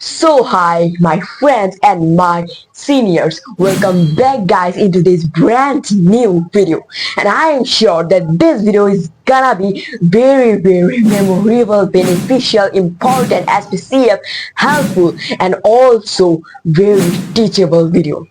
So hi my friends and my seniors, welcome back guys into this brand new video, and I am sure that this video is gonna be very memorable, beneficial, important, SPCF, helpful, and also very teachable video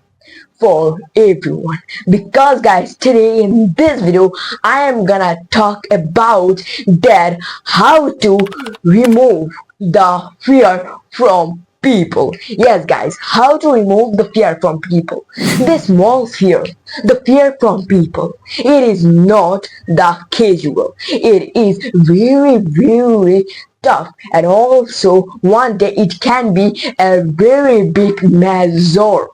for everyone. Because guys, today in this video I am gonna talk about that how to remove the fear from people. Yes guys, how to remove the fear from people. The small fear, the fear from people, it is not the casual, it is very tough, and also one day it can be a very big measure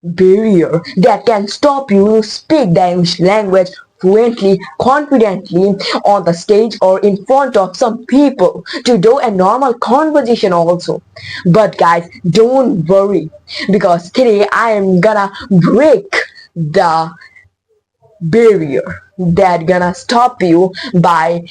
barrier that can stop you speak the English language fluently, confidently on the stage or in front of some people to do a normal conversation also. But guys, don't worry, because today I am gonna break the barrier that gonna stop you by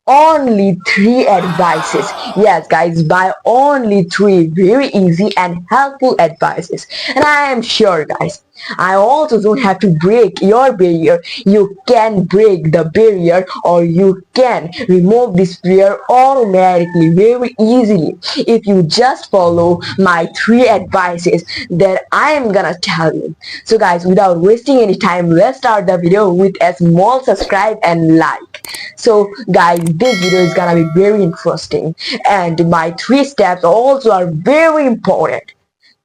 only three advices. Yes guys, by only three very easy and helpful advices. And I am sure guys, I also don't have to break your barrier. You can break the barrier, or you can remove this fear automatically very easily if you just follow my three advices that I am gonna tell you. So guys, without wasting any time, let's start the video with a small subscribe and like. So guys, this video is gonna be very interesting, and my three steps also are very important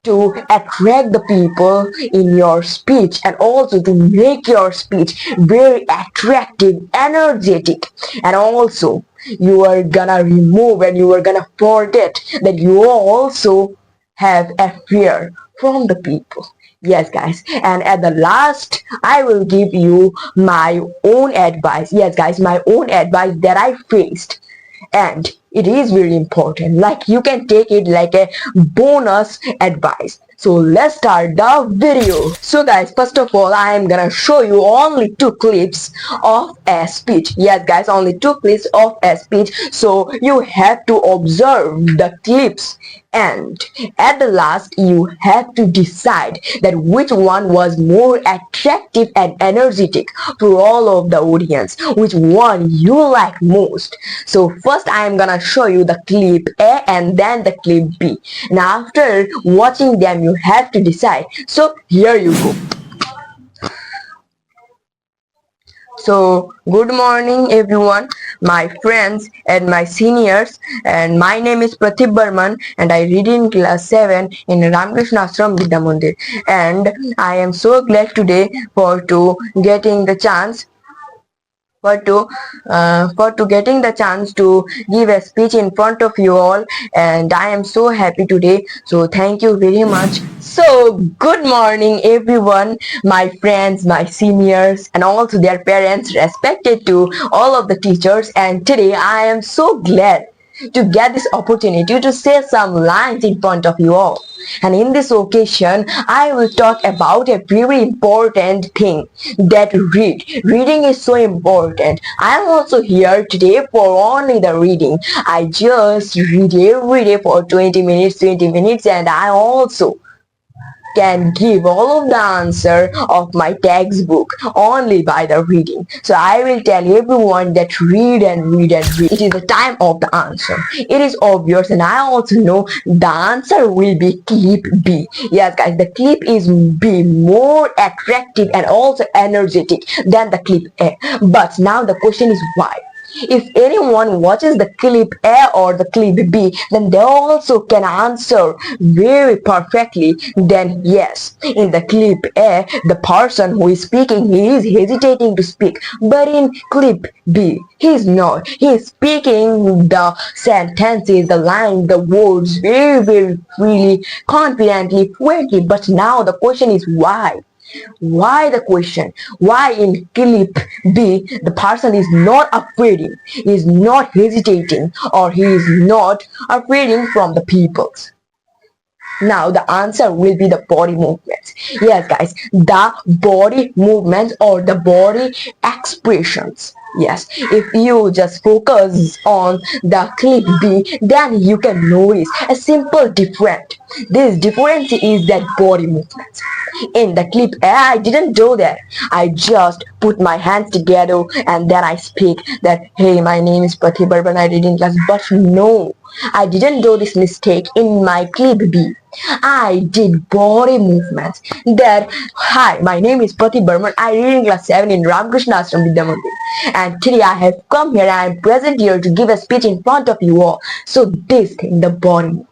to attract the people in your speech, and also to make your speech very attractive, energetic, and also you are gonna remove and you are gonna forget that you also have a fear from the people. Yes guys, and at the last I will give you my own advice. Yes guys, my own advice that I faced, and it is very important, like you can take it like a bonus advice. So let's start the video. So guys, first of all I am gonna show you only two clips of a speech. Yes guys, only two clips of a speech, so you have to observe the clips, and at the last you have to decide that which one was more attractive and energetic to all of the audience, which one you like most. So first I am gonna show you the clip A and then the clip B, and after watching them you have to decide. So here you go. So good morning everyone, my friends and my seniors, and my name is Prathip Burman, and I read in class 7 in Ramakrishna Ashram Vidya Mandir, and I am so glad today for to getting the chance for to getting the chance to give a speech in front of you all, and I am so happy today, so thank you very much. So good morning everyone, my friends, my seniors, and also their parents, respected to all of the teachers, and today I am so glad to get this opportunity to say some lines in front of you all. And in this occasion, I will talk about a very important thing, that reading is so important. I am also here today for only the reading. I just read every day for 20 minutes, and I also can give all of the answer of my textbook only by the reading. So I will tell everyone that read and read and read. It is the time of the answer. It is obvious, and I also know the answer will be clip B. Yes guys, the clip is B, more attractive and also energetic than the clip A. But now the question is why? If anyone watches the clip A or the clip B, then they also can answer very perfectly. Then yes, in the clip A, the person who is speaking, he is hesitating to speak. But in clip B, he is not. He is speaking the sentences, the line, the words very freely, confidently, fluently. But now the question is why? Why the question? Why in clip B the person is not afraid, is not hesitating, or he is not afraid from the peoples? Now the answer will be the body movements. Yes guys, the body movements or the body expressions. Yes, if you just focus on the clip B, then you can notice a simple difference. This difference is that body movement. In the clip A, I didn't do that. I just put my hands together and then I speak that, hey, my name is Pati Barban, I read in class. But no, I didn't do this mistake in my clip B. I did body movements. That, hi, my name is Pati Burman. I read in class 7 in Ramakrishna Ashram Vidya Mandir. And today I have come here and I am present here to give a speech in front of you all. So this thing, the body movement.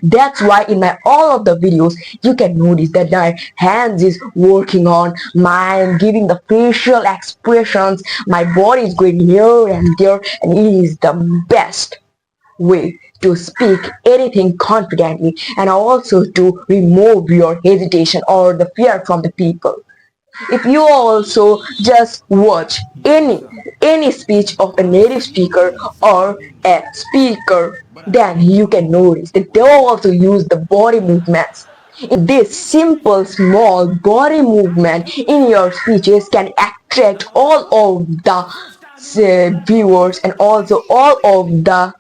That's why in my all of the videos you can notice that my hands is working on my giving the facial expressions, my body is going here and there, and it is the best way to speak anything confidently and also to remove your hesitation or the fear from the people. If you also just watch any speech of a native speaker or a speaker, then you can notice that they also use the body movements. In this simple small body movement in your speeches can attract all of the viewers and also all of the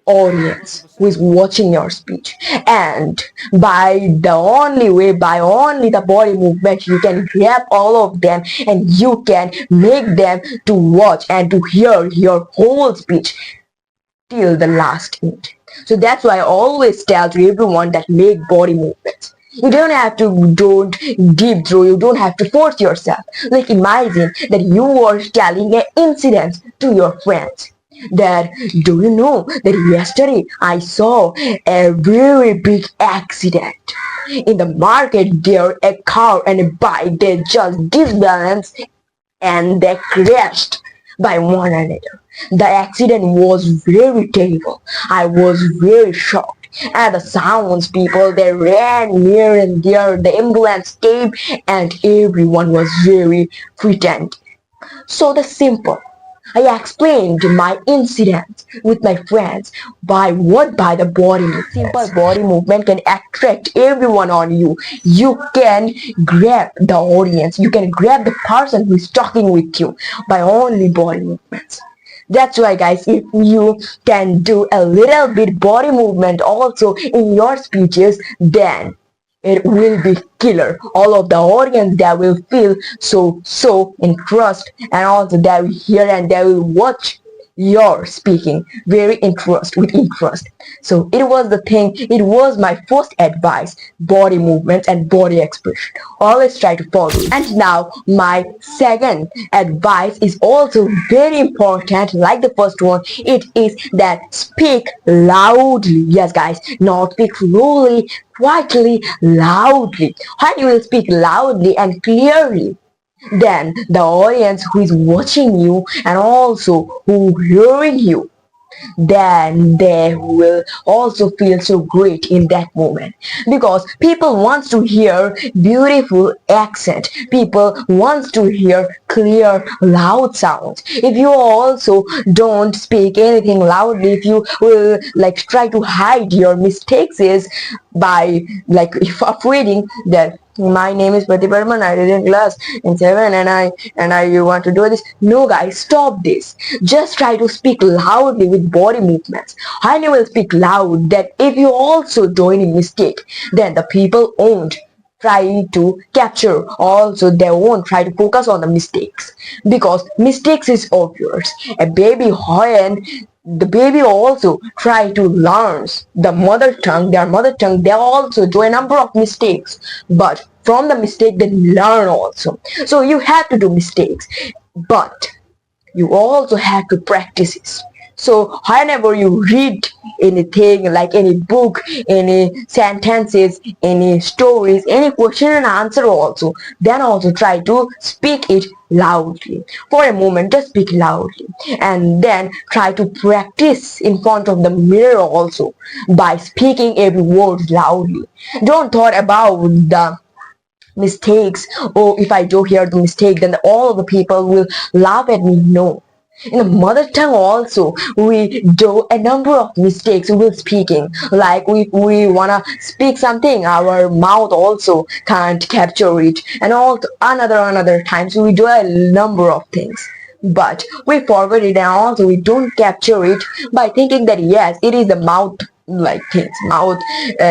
audience who is watching your speech, and by the only way, by only the body movement, you can grab all of them and you can make them to watch and to hear your whole speech till the last minute. So that's why I always tell to everyone that make body movements. You don't have to don't deep through, you don't have to force yourself. Like imagine that you are telling an incident to your friends that, do you know that yesterday I saw a very big accident in the market? There a car and a bike, they just disbalanced and they crashed by one another. The accident was very terrible. I was very shocked at the sounds. People they ran near and there, the ambulance came and everyone was very frightened. So the simple, I explained my incident with my friends by what? By the body movement. Simple body movement can attract everyone on you. You can grab the audience. You can grab the person who is talking with you by only body movements. That's why guys, if you can do a little bit body movement also in your speeches, then it will be killer. All of the audience that will feel so interest, and also they will hear and they will watch your speaking very interest with interest. So it was the thing, it was my first advice, body movements and body expression, always try to follow it. And now my second advice is also very important like the first one. It is that speak loudly. Yes guys, not speak slowly, quietly, loudly. When you will speak loudly and clearly, then the audience who is watching you and also who hearing you, then they will also feel so great in that moment, because people wants to hear beautiful accent, people wants to hear clear loud sounds. If you also don't speak anything loudly, if you will like try to hide your mistakes is by like if avoiding that, my name is Pati Barman, I read in class in 7 and I you want to do this. No guys, stop this. Just try to speak loudly with body movements. When you will speak loud, that if you also do any mistake, then the people won't try to capture, also they won't try to focus on the mistakes, because mistakes is obvious. A baby when the baby also try to learn the mother tongue, their mother tongue, they also do a number of mistakes, but from the mistake they learn also. So you have to do mistakes, but you also have to practice it. So whenever you read anything like any book, any sentences, any stories, any question and answer also, then also try to speak it loudly. For a moment, just speak loudly and then try to practice in front of the mirror also by speaking every word loudly. Don't thought about the mistakes. Oh, if I do hear the mistake, then all of the people will laugh at me. No, in the mother tongue also we do a number of mistakes while speaking. Like we wanna speak something, our mouth also can't capture it, and all another times we do a number of things. but we forget it, and also we don't capture it by thinking that yes, it is the mouth like things, mouth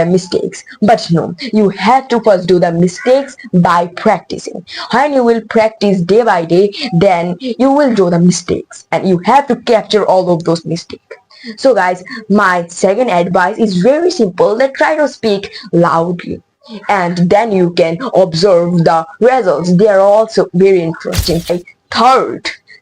mistakes. But no, you have to first do the mistakes by practicing. When you will practice day by day, then you will do the mistakes, and you have to capture all of those mistakes. So guys, my second advice is very simple, that try to speak loudly, and then you can observe the results. They are also very interesting.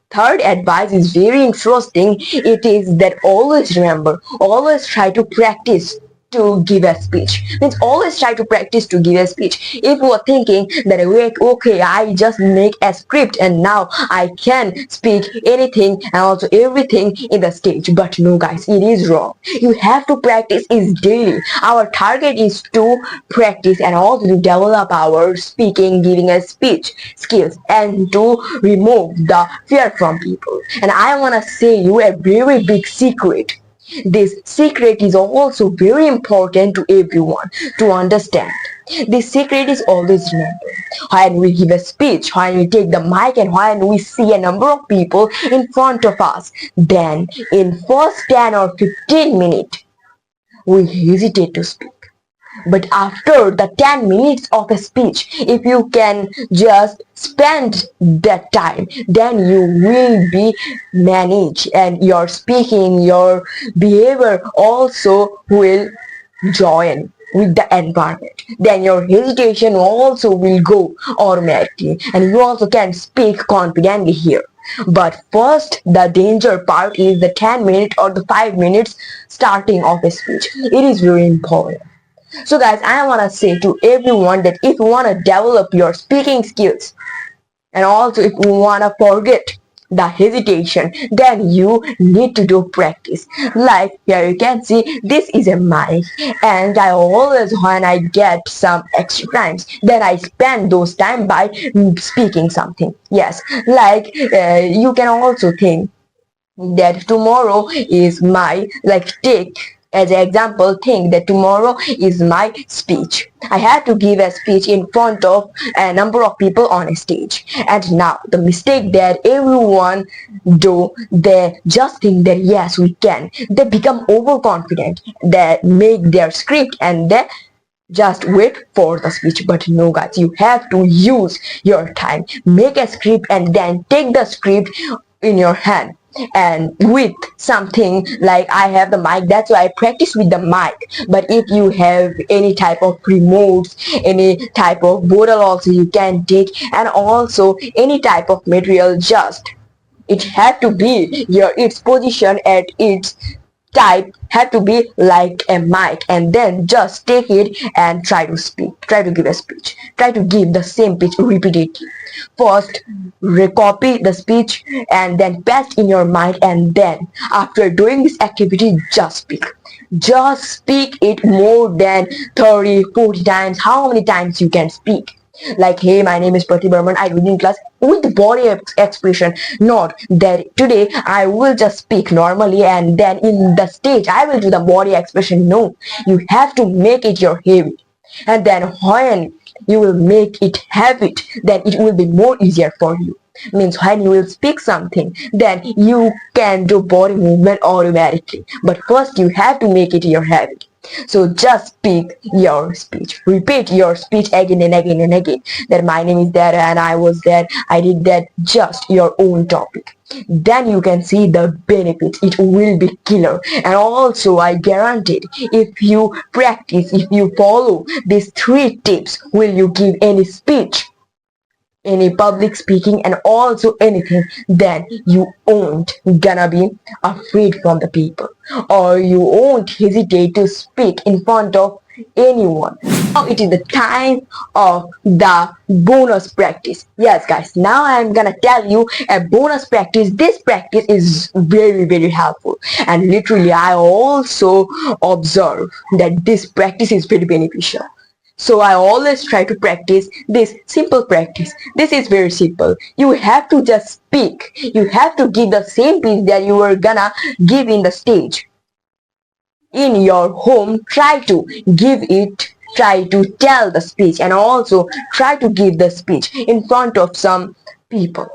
Third advice is very interesting. It is that always remember, always try to practice to give a speech. Means always try to practice to give a speech. If you are thinking that okay, I just make a script and now I can speak anything and also everything in the stage, but no guys, it is wrong. You have to practice is daily. Our target is to practice and also to develop our speaking, giving a speech skills, and to remove the fear from people. And I want to say you a very big secret. This secret is also very important to everyone to understand. This secret is always remember. When we give a speech, when we take the mic, and when we see a number of people in front of us, then in first 10 or 15 minutes, we hesitate to speak. But after the 10 minutes of a speech, if you can just spend that time, then you will be managed, and your speaking, your behavior also will join with the environment. Then your hesitation also will go automatically, and you also can speak confidently here. But first, the danger part is the 10 minutes or the 5 minutes starting of a speech. It is very important. So guys, I want to say to everyone that if you want to develop your speaking skills, and also if you want to forget the hesitation, then you need to do practice. Like here you can see this is a mic, and I always, when I get some extra times, then I spend those time by speaking something. Yes, like you can also think that tomorrow is my, like take as an example, think that tomorrow is my speech. I have to give a speech in front of a number of people on a stage. And now the mistake that everyone do, they just think that yes, we can. They become overconfident. They make their script and they just wait for the speech. But no guys, you have to use your time. Make a script and then take the script in your hand, and with something like I have the mic, that's why I practice with the mic. But if you have any type of remotes, any type of bottle also you can take, and also any type of material, just it had to be its position at its type had to be like a mic, and then just take it and try to speak, try to give a speech, try to give the same pitch repeatedly. First recopy the speech and then paste in your mind, and then after doing this activity, just speak it more than 30-40 times, how many times you can speak. Like, hey, my name is Pratik Burman, I read in class, with the body expression. Not that today I will just speak normally and then in the stage I will do the body expression. No, you have to make it your habit, and then when you will make it habit, then it will be more easier for you. Means when you will speak something, then you can do body movement automatically. But first you have to make it your habit. So just speak your speech, repeat your speech again and again and again, that my name is there and I was there, I did that, just your own topic. Then you can see the benefits. It will be killer. And also I guarantee, if you practice, if you follow these 3 tips, will you give any speech, any public speaking, and also anything, then you won't gonna be afraid from the people, or you won't hesitate to speak in front of anyone. Now it is the time of the bonus practice. Yes guys, now I'm gonna tell you a bonus practice. This practice is very helpful, and literally I also observe that this practice is very beneficial. So I always try to practice this simple practice. This is very simple. You have to just speak. You have to give the same pitch that you were gonna give in the stage. In your home, try to give it, try to tell the speech, and also try to give the speech in front of some people.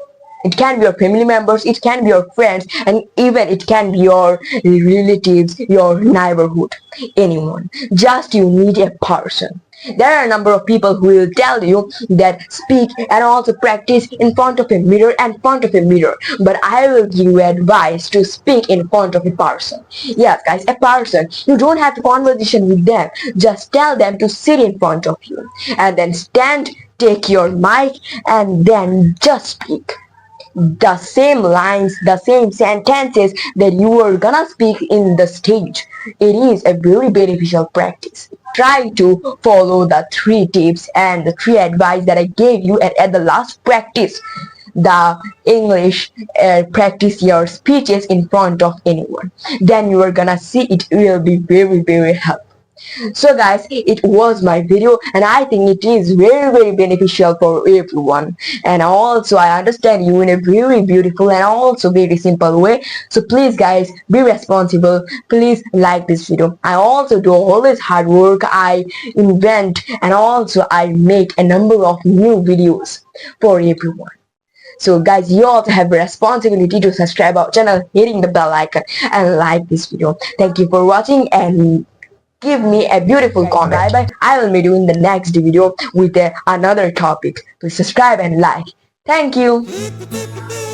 It can be your family members, it can be your friends, and even it can be your relatives, your neighborhood, anyone. Just you need a person. There are a number of people who will tell you that speak and also practice in front of a mirror and front of a mirror. But I will give you advice to speak in front of a person. Yes, guys, a person. You don't have a conversation with them. Just tell them to sit in front of you. And then stand, take your mic, and then just speak the same lines, the same sentences that you are gonna speak in the stage. It is a very beneficial practice. Try to follow the 3 tips and the 3 advice that I gave you at the last practice. The English, practice your speeches in front of anyone. Then you are gonna see it will be very helpful. So guys, it was my video and I think it is very beneficial for everyone, and also I understand you in a very beautiful and also very simple way. So please guys, be responsible, please like this video. I also do all this hard work, I invent and also I make a number of new videos for everyone. So guys, you also have a responsibility to subscribe our channel, hitting the bell icon and like this video. Thank you for watching and give me a beautiful comment. Bye bye. I will meet you in the next video with another topic. Please subscribe and like. Thank you.